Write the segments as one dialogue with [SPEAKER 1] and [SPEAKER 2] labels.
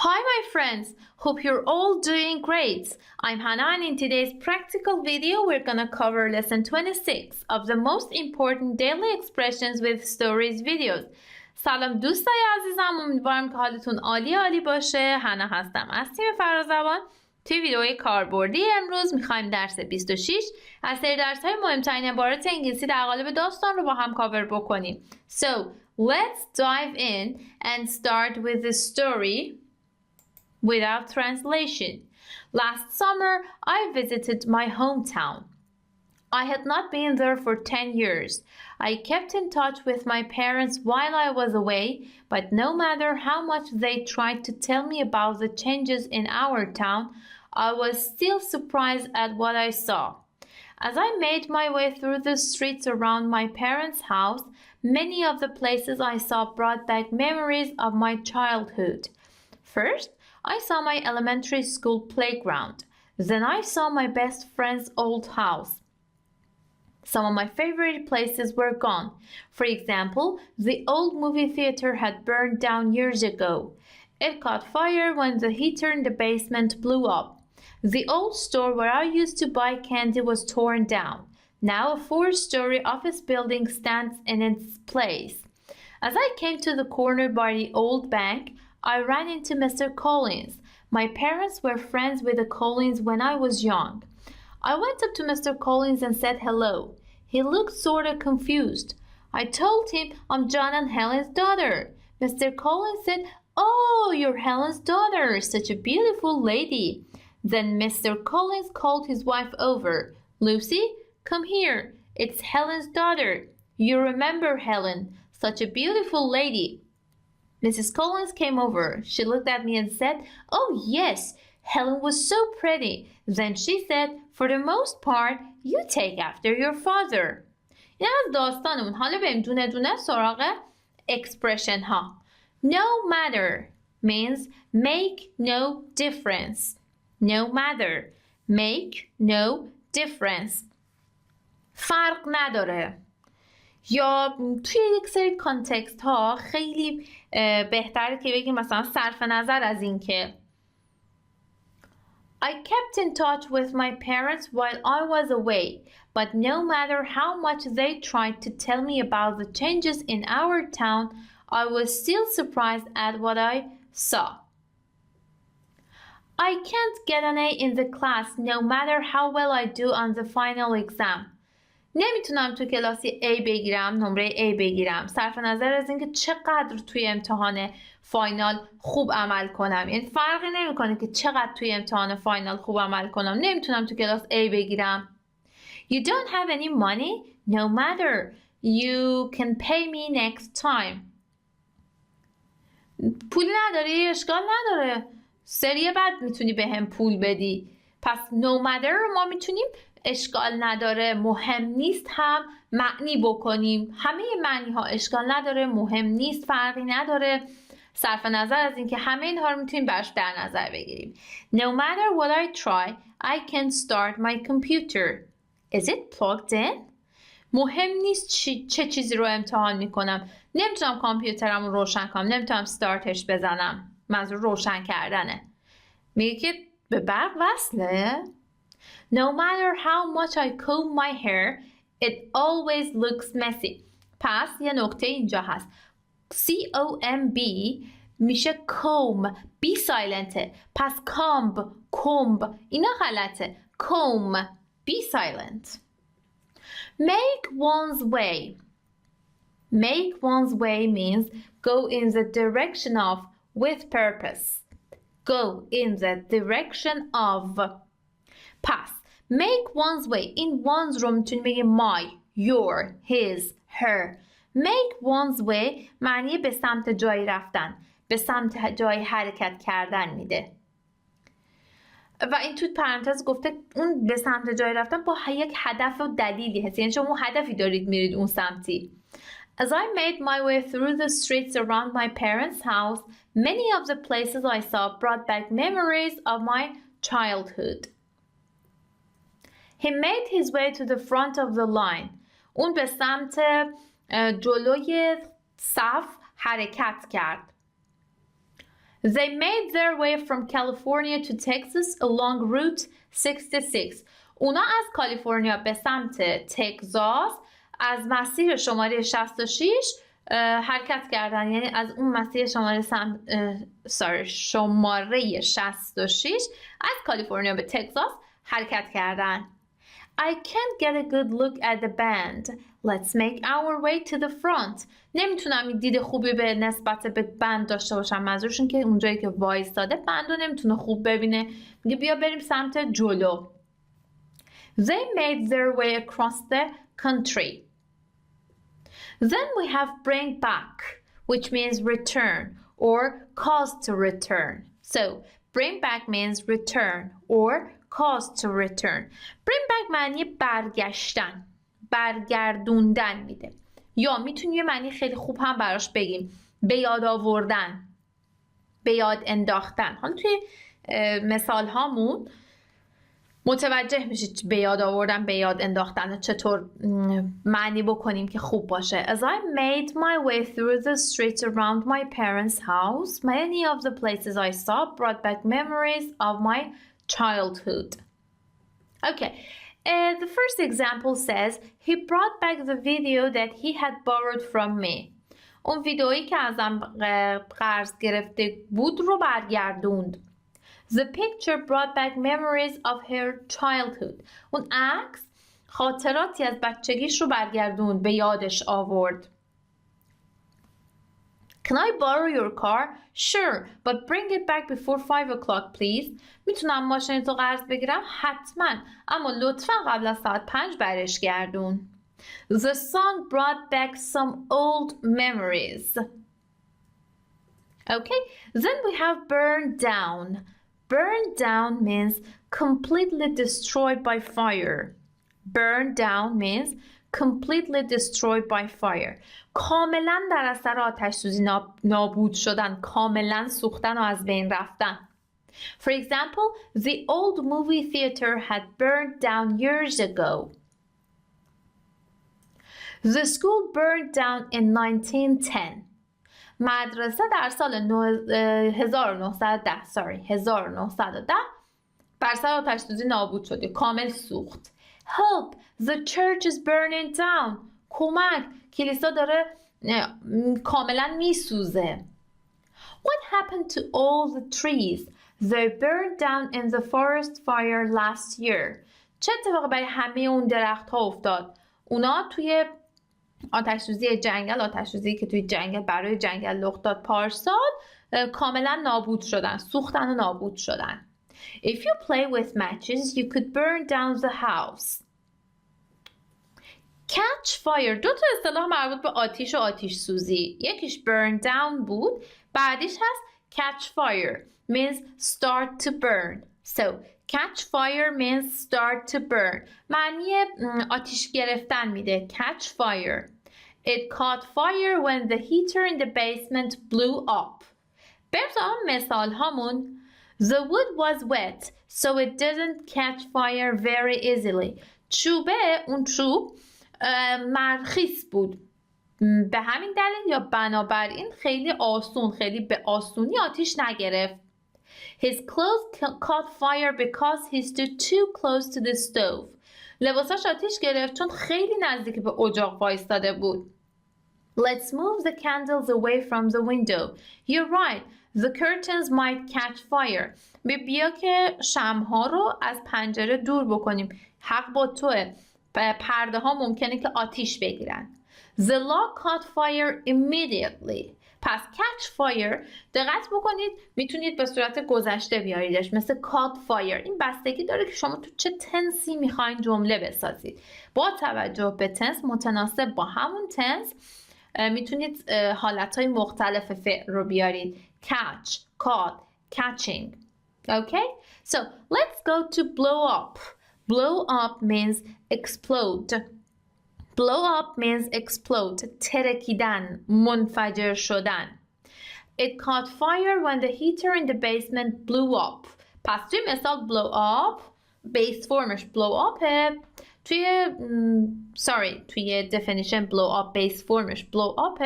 [SPEAKER 1] Hi my friends, hope you're all doing great. I'm Hannah and in today's practical video we're gonna cover lesson 26 of the most important daily expressions with stories videos. سلام دوستای عزیزم، امیدوارم که حالتون عالی باشه. هنا هستم از تیم فرازبان. توی ویدیوی کاربردی امروز میخوایم درس 26 از سری درس‌های مهمترین عبارات انگلیسی در قالب داستان رو با هم کاور بکنیم. So, let's dive in and start with the story without translation. Last summer, I visited my hometown. I had not been there for 10 years. I kept in touch with my parents while I was away, but no matter how much they tried to tell me about the changes in our town, I was still surprised at what I saw. As I made my way through the streets around my parents' house, many of the places I saw brought back memories of my childhood. First, I saw my elementary school playground. Then I saw my best friend's old house. Some of my favorite places were gone. For example, the old movie theater had burned down years ago. It caught fire when the heater in the basement blew up. The old store where I used to buy candy was torn down. Now a 4-story office building stands in its place. As I came to the corner by the old bank, I ran into Mr. Collins. My parents were friends with the Collins when I was young. I went up to Mr. Collins and said hello. He looked sort of confused. I told him I'm John and Helen's daughter. Mr. Collins said, "Oh, you're Helen's daughter, such a beautiful lady." Then Mr. Collins called his wife over. "Lucy, come here. It's Helen's daughter. You remember Helen, such a beautiful lady." Mrs. Collins came over. She looked at me and said, "Oh, yes, Helen was so pretty." Then she said, "For the most part, you take after your father." این از داستانمون. حالا بریم دونه دونه سراغ expression ها. No matter means make no difference. No matter. Make no difference. فرق نداره. یا توی یک سری کانتکست ها خیلی بهتره که بگیم مثلا صرف نظر از این که I kept in touch with my parents while I was away, but no matter how much they tried to tell me about the changes in our town, I was still surprised at what I saw. I can't get an A in the class no matter how well I do on the final exam. نمیتونم تو کلاسی A بگیرم، نمره A بگیرم، صرف نظر از اینکه چقدر توی امتحان فاینال خوب عمل کنم. یعنی فرقی نمیکنه که چقدر توی امتحان فاینال خوب عمل کنم، نمیتونم تو کلاس A بگیرم. You don't have any money? No matter. You can pay me next time. پول نداری؟ اشکال نداره. سری بعد میتونی به هم پول بدی. پس no matter ما میتونیم اشکال نداره، مهم نیست هم معنی بکنیم. همه معنی ها اشکال نداره، مهم نیست، فرقی نداره، صرف نظر از اینکه همه اینها رو میتونیم برش در نظر بگیریم. No matter what I try, I can start my computer. Is it plugged in? مهم نیست چه چیزی رو امتحان میکنم، نمیتونم کامپیوترم رو روشن کنم، نمیتونم ستارتش بزنم. منظور روشن کردنه. میگه که به برق وصله. No matter how much I comb my hair, it always looks messy. پس یه نکته اینجا هست. C-O-M-B میشه comb. B silentه. پس comb اینا غلطه. comb. B silent. Make one's way. Make one's way means go in the direction of with purpose. Go in the direction of. پس make one's way. این one's رو میتونی بگی my, your, his, her. make one's way معنی به سمت جایی رفتن، به سمت جایی حرکت کردن میده. و این تو پرانتز گفته اون به سمت جایی رفتن با یک هدف و دلیلی هست، یعنی شما هدفی دارید میرید اون سمتی. As I made my way through the streets around my parents' house, many of the places I saw brought back memories of my childhood. He made his way to the front of the line. اون به سمت جلوی صف حرکت کرد. They made their way from California to Texas along Route 66. اونا از کالیفرنیا به سمت تگزاس از مسیر شماره 66 حرکت کردن، یعنی از اون مسیر شماره 66 از کالیفرنیا به تگزاس حرکت کردن. I can't get a good look at the band. Let's make our way to the front. نمیتونم دید خوبی به نسبت به بند داشته باشم. منظورشون که اونجایی که وایستاده بند رو نمیتونه خوب ببینه. میگه بیا بریم سمت جلو. They made their way across the country. Then we have bring back, which means return or cause to return. So bring back means return or cause to return. Bring back معنی برگشتن، برگردوندن میده. یا میتونیم یه معنی خیلی خوب هم براش بگیم، به یاد آوردن، به یاد انداختن. حالا توی مثال هامون متوجه میشید به یاد آوردن، به یاد انداختن چطور معنی بکنیم که خوب باشه. As I made my way through the streets around my parents' house, many of the places I saw brought back memories of my childhood. Okay, the first example says he brought back the video that he had borrowed from me. اون ویدئویی که ازم قرض گرفته بود رو برگردوند. The picture brought back memories of her childhood. اون عکس خاطراتی از بچگیش رو برگردوند، به یادش آورد. Can I borrow your car? Sure, but bring it back before 5 o'clock, please. میتونم ماشین تو قرض بگیرم؟ حتما، اما لطفا قبل از ساعت 5 برش گردون. The song brought back some old memories. Okay, then we have burned down. Burned down means completely destroyed by fire. Burned down means completely destroyed by fire. کاملا در اثر آتش سوزی نابود شدن، کاملا سوختن و از بین رفتن. For example, the old movie theater had burned down years ago. The school burned down in 1910. مدرسه در سال 1910 بر سر آتش سوزی نابود شد، کامل سوخت. Help! The church is burning down. کمک! کلیسا داره کاملا میسوزه. What happened to all the trees? They burned down in the forest fire last year. چه اتفاقی برای همه اون درخت ها افتاد؟ اونا توی آتش سوزی جنگل، آتش سوزی که توی جنگل برای جنگل رخ داد پارسال، کاملا نابود شدن، سوختن و نابود شدن. If you play with matches, you could burn down the house. Catch fire. دو تا اصطلاح مربوط به آتش و آتش سوزی. یکیش burn down بود، بعدیش هست catch fire means start to burn. So catch fire means start to burn. معنی آتش گرفتن میده. Catch fire. It caught fire when the heater in the basement blew up. برسان مثال هامون. The wood was wet, so it didn't catch fire very easily. اون چوب مرخیص بود. به همین دلیل یا بنابراین خیلی به آسونی آتیش نگرفت. His clothes caught fire because he stood too close to the stove. لباساش آتیش گرفت چون خیلی نزدیک به اجاق وایستاده بود. Let's move the candles away from the window. You're right. The curtains might catch fire. بیا که شمع‌ها رو از پنجره دور بکنیم. حق با توه. پرده ها ممکنه که آتیش بگیرن. The log caught fire immediately. پس catch fire دقت بکنید میتونید به صورت گذشته بیاریدش، مثل caught fire. این بستگی داره که شما تو چه تنسی میخواین جمله بسازید. با توجه به تنس متناسب با همون تنس میتونید حالتهای مختلف فعل رو بیارید. catch, caught, catching. Okay? So let's go to blow up. Blow up means explode. Blow up means explode. ترکیدن، منفجر شدن. It caught fire when the heater in the basement blew up. پس توی مثال blow up base formش blow up توی definition blow up base formش blow up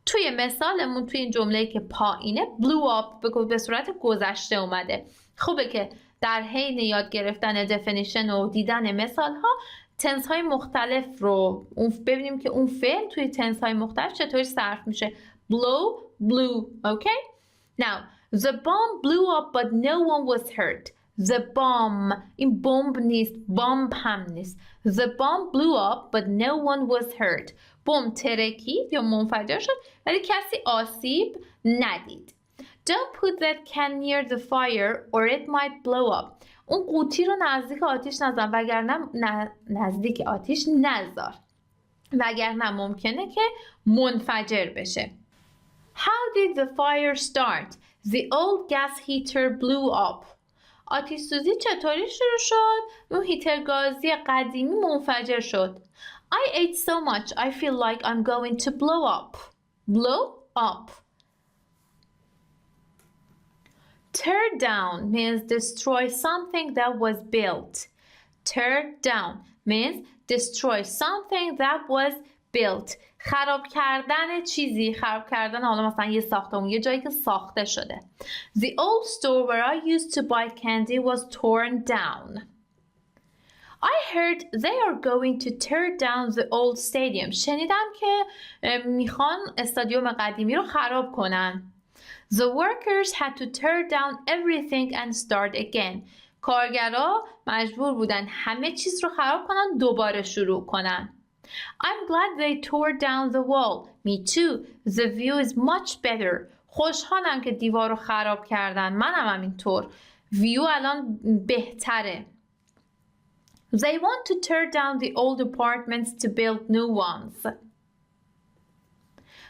[SPEAKER 1] توی مثالمون توی این جمله‌ای که پایینه blew up به صورت گذشته اومده. خوبه که در حین یاد گرفتن دفینیشن و دیدن مثال ها تنس های مختلف رو ببینیم که اون فعل توی تنس های مختلف چطوری صرف میشه. blow, blew, okay? Now, the bomb blew up but no one was hurt. The bomb, این بمب نیست، بامب هم نیست. The bomb blew up but no one was hurt. بمب ترکید یا منفجر شد ولی کسی آسیب ندید. Don't put that can near the fire or it might blow up. اون قوطی رو نزدیک آتیش نذار وگرنه نزدیک آتیش نذار وگرنه ممکنه که منفجر بشه. How did the fire start? The old gas heater blew up. آتش سوزی چطوری شروع شد؟ اون هیتر گازی قدیمی منفجر شد. I ate so much I feel like I'm going to blow up. Blow up. Tear down means destroy something that was built. Tear down means destroy something that was built. خراب کردن چیزی، خراب کردن حالا مثلا یه ساختمون، یه جایی که ساخته شده. The old store where I used to buy candy was torn down. I heard they are going to tear down the old stadium. شنیدم که میخوان استادیوم قدیمی رو خراب کنن. The workers had to tear down everything and start again. کارگرها مجبور بودن همه چیز رو خراب کنن دوباره شروع کنن. I'm glad they tore down the wall. Me too. The view is much better. خوشحالم که دیوار رو خراب کردن. منم همینطور. ویو الان بهتره. They want to tear down the old apartments to build new ones.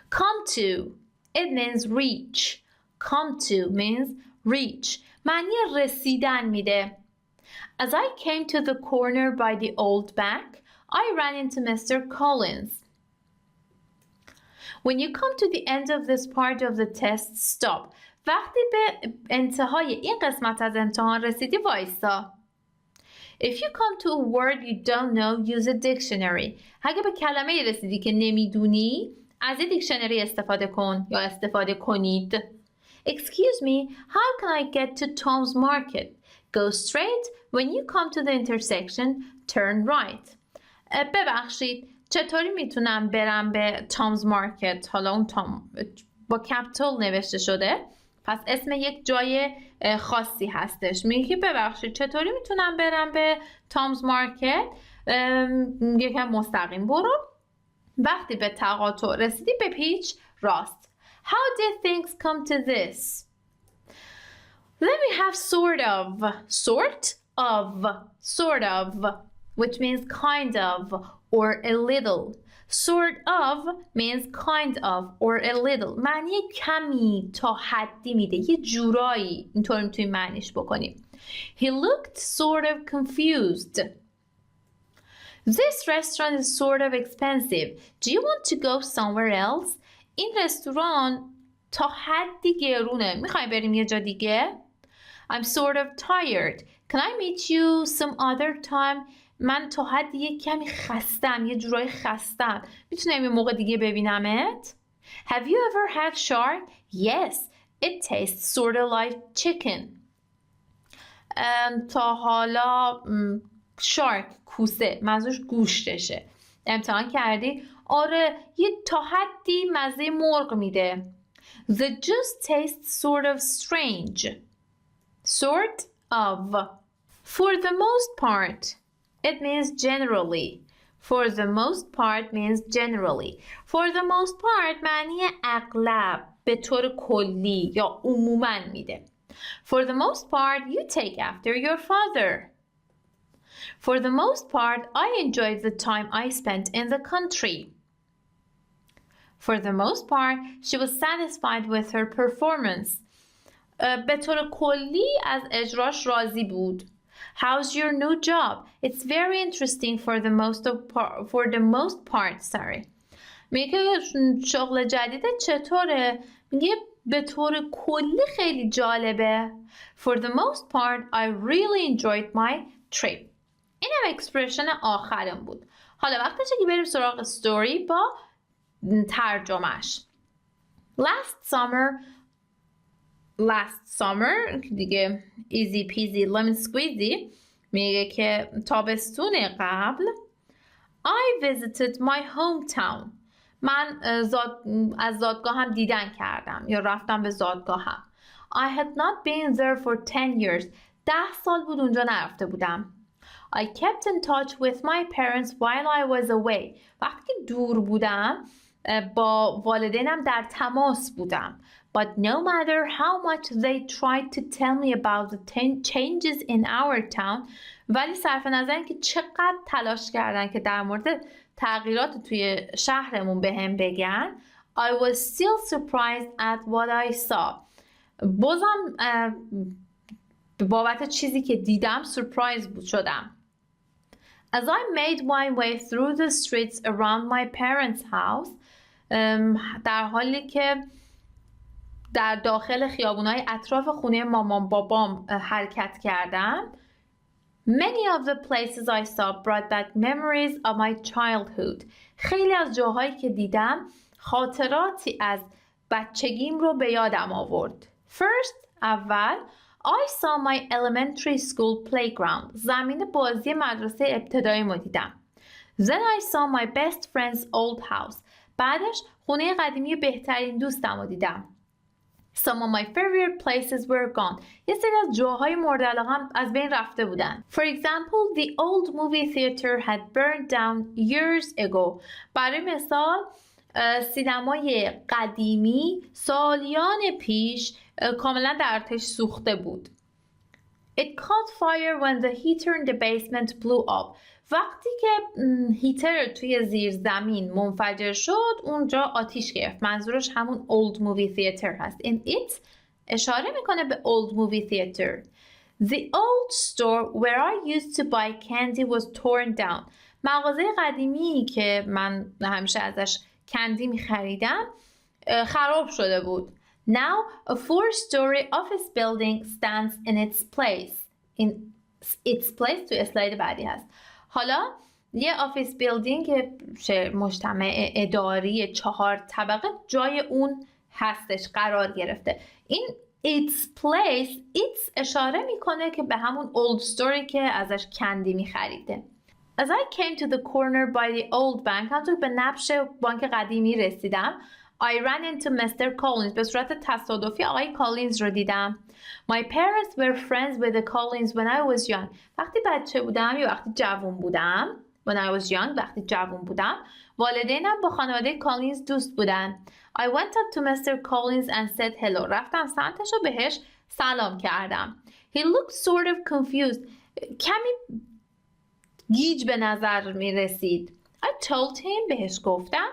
[SPEAKER 1] Come to. It means reach. Come to means reach. معنی رسیدن میده. As I came to the corner by the old bank, I ran into Mr. Collins. When you come to the end of this part of the test, stop. وقتی به انتهای این قسمت از امتحان رسیدی وایسا. If you come to a word you don't know, use a dictionary. اگه به کلمه رسیدی که نمیدونی، از یه دیکشنری استفاده کن یا استفاده کنید. Excuse me, how can I get to Tom's Market? Go straight. When you come to the intersection, turn right. ببخشید چطوری میتونم برم به تامز مارکت؟ حالا اون تام با کپیتال نوشته شده پس اسم یک جای خاصی هستش. میگه ببخشید چطوری میتونم برم به تامز مارکت؟ یکم مستقیم برو. وقتی به تقاطع رسیدی به پیچ راست. How did things come to this? Then we have sort of. Sort of, which means kind of or a little. Sort of means kind of or a little. معنی کمی تا حدی میده. یه جورایی اینطور میتونیم معنیش بکنیم. He looked sort of confused. This restaurant is sort of expensive. Do you want to go somewhere else? این رستوران تا حدی گرونه. میخوای بریم یه جا دیگه؟ I'm sort of tired. Can I meet you some other time? من تا حدی یک کمی خستم. یه جورایی خستم. میتونم یه موقع دیگه ببینمت؟ Have you ever had shark? Yes. It tastes sort of like chicken. تا حالا شارک کوسه منظورش گوشتشه امتحان کردی؟ آره یه تا حدی مزه مرغ میده. The juice tastes sort of strange. Sort of. For the most part. It means generally. For the most part means generally. For the most part معنی اغلب به طور کلی یا عموماً میده. For the most part you take after your father. For the most part I enjoyed the time I spent in the country. For the most part she was satisfied with her performance. به طور کلی از اجراش راضی بود. How's your new job? It's very interesting for the most part. Sorry. میگه شغل جدیدت چطوره؟ میگه به طور کلی خیلی جالبه. For the most part I really enjoyed my trip. این هم اکسپرشن آخرم بود. حالا وقتشه که بریم سراغ ستوری با ترجمهش. last summer دیگه easy peasy lemon squeezy میگه که تابستون قبل I visited my hometown. من از زادگاهم دیدن کردم یا رفتم به زادگاهم. I had not been there for 10 years. 10 سال بود اونجا نرفته بودم. I kept in touch with my parents while I was away. وقتی که دور بودم با والدینم در تماس بودم. But no matter how much they tried to tell me about the changes in our town, ولی صرف نظر اینکه چقدر تلاش کردن که در مورد تغییرات توی شهرمون بهم بگن, I was still surprised at what I saw. بازم بابت چیزی که دیدم surprise شدم. As I made my way through the streets around my parents' house, در حالی که در داخل خیابونای اطراف خونه مامان بابام حرکت کردم, many of the places I saw brought back memories of my childhood. خیلی از جاهایی که دیدم خاطراتی از بچگیم رو به یادم آورد. First, اول, I saw my elementary school playground. زمین بازی مدرسه ابتدایی رو دیدم. Then I saw my best friend's old house. بعدش خونه قدیمی بهترین دوستم رو دیدم. Some of my favorite places were gone. یه سری از جاهای مورد علاقه‌ام از بین رفته بودن. For example, the old movie theater had burned down years ago. برای مثال سینمای قدیمی سالیان پیش کاملا در آتش سوخته بود. It caught fire when the heater in the basement blew up. وقتی که هیتر توی زیر زمین منفجر شد اونجا آتیش گرفت. منظورش همون old movie theater هست. In it اشاره میکنه به old movie theater. The old store where I used to buy candy was torn down. مغازه قدیمی که من همیشه ازش کندی میخریدم خراب شده بود. Now a 4-story office building stands in its place. In its place تو اسلاید بعدی هست. حالا یه آفیس بیلدینگ مجتمع اداری 4 طبقه جای اون هستش قرار گرفته. این its place, its اشاره میکنه که به همون old story که ازش کندی میخریده. As I came to the corner by the old bank, همونطور به نبش بانک قدیمی رسیدم, I ran into Mr. Collins. به صورت تصادفی آقای کالینز رو دیدم. My parents were friends with the Collins when I was young. وقتی بچه بودم یا وقتی جوان بودم, when I was young, وقتی جوان بودم, والدینم با خانواده کالینز دوست بودن. I went up to Mr. Collins and said hello. رفتم سمتش و بهش سلام کردم. He looked sort of confused. کمی گیج به نظر می رسید. I told him, بهش گفتم,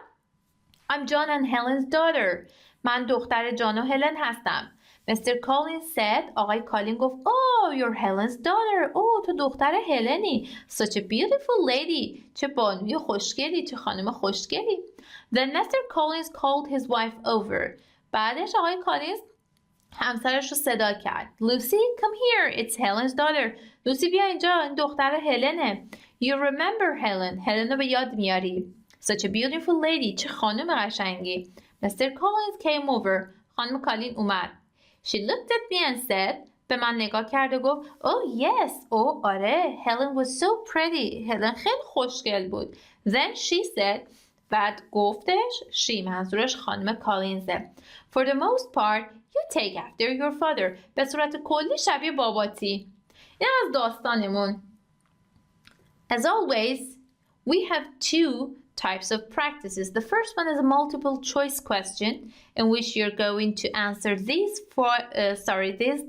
[SPEAKER 1] I'm John and Helen's daughter. من دختر جان و هلن هستم. Mr. Collins said, آقای کالین گفت, Oh, you're Helen's daughter. تو دختر هلنی. Such a beautiful lady. چه بانوی خوشگلی، چه خانم خوشگلی. Then Mr. Collins called his wife over. بعدش آقای کالینز همسرش رو صدا کرد. Lucy, come here. It's Helen's daughter. لوسی بیا اینجا، این دختر هلنه. You remember Helen. هلن رو به یاد میاری. Such a beautiful lady. چه خانم قشنگی. Mr. Collins came over. خانم کالین اومد. She looked at me and said, به من نگاه کرد و گفت, Oh yes, آره, Helen was so pretty. هلن خیلی خوشگل بود. Then she said, بعد گفتش, she منظورش خانم کالینزه. For the most part, you take after your father. به صورت کلی شبیه باباتی. این از داستانمون. As always, we have 2 types of practices. The first one is a multiple choice question in which you're going to answer these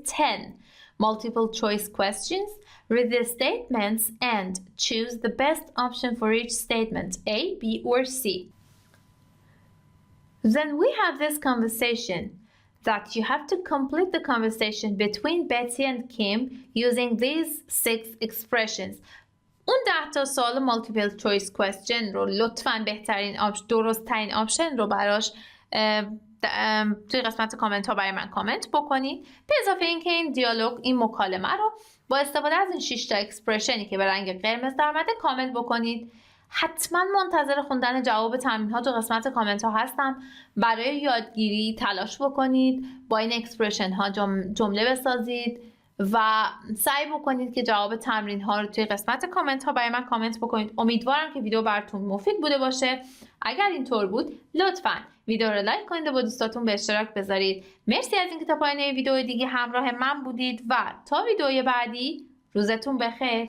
[SPEAKER 1] 10 multiple choice questions, read the statements and choose the best option for each statement, A, B, or C. Then we have this conversation that you have to complete the conversation between Betty and Kim using these 6 expressions. اون 10 تا سوال مالتیپل چویس کوئسچن رو لطفاً درست ترین آپشن رو براش توی قسمت کامنت ها برای من کامنت بکنید. به اضافه اینکه این دیالوگ، این مکالمه رو با استفاده از این 6 تا اکسپرشنی که به رنگ قرمز در اومده کامنت بکنید. حتما منتظر خوندن جواب تمرین ها تو قسمت کامنت ها هستم. برای یادگیری تلاش بکنید، با این اکسپرشن ها جمله بسازید و سعی بکنید که جواب تمرین ها رو توی قسمت کامنت ها برای من کامنت بکنید. امیدوارم که ویدیو براتون مفید بوده باشه. اگر اینطور بود لطفاً ویدیو رو لایک کنید و با دوستاتون به اشتراک بذارید. مرسی از اینکه تا پایان ویدیو دیگه همراه من بودید و تا ویدیوی بعدی روزتون بخیر.